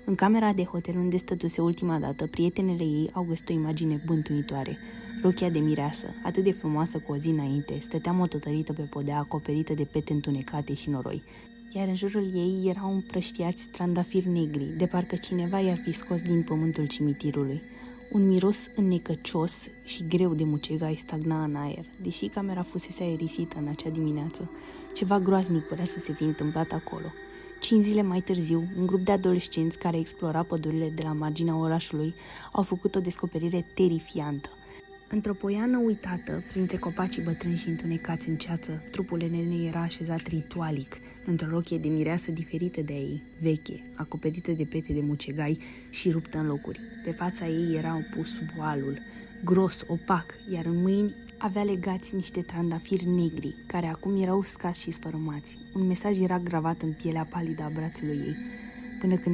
În camera de hotel unde stătuse ultima dată, prietenele ei au găsit o imagine bântuitoare. Rochia de mireasă, atât de frumoasă cu o zi înainte, stătea mototărită pe podea acoperită de pete întunecate și noroi, iar în jurul ei erau împrăștiați trandafiri negri, de parcă cineva i-ar fi scos din pământul cimitirului. Un miros înnecăcios și greu de mucegai stagna în aer, deși camera fusese aerisită în acea dimineață. Ceva groaznic părea să se fi întâmplat acolo. 5 zile mai târziu, un grup de adolescenți care explora pădurile de la marginea orașului au făcut o descoperire terifiantă. Într-o poiană uitată, printre copacii bătrâni și întunecați în ceață, trupul Elenei era așezat ritualic, într-o rochie de mireasă diferită de a ei, veche, acoperită de pete de mucegai și ruptă în locuri. Pe fața ei era pus voalul, gros, opac, iar în mâini avea legați niște trandafiri negri, care acum erau uscați și sfărâmați. Un mesaj era gravat în pielea palidă a brațului ei, până când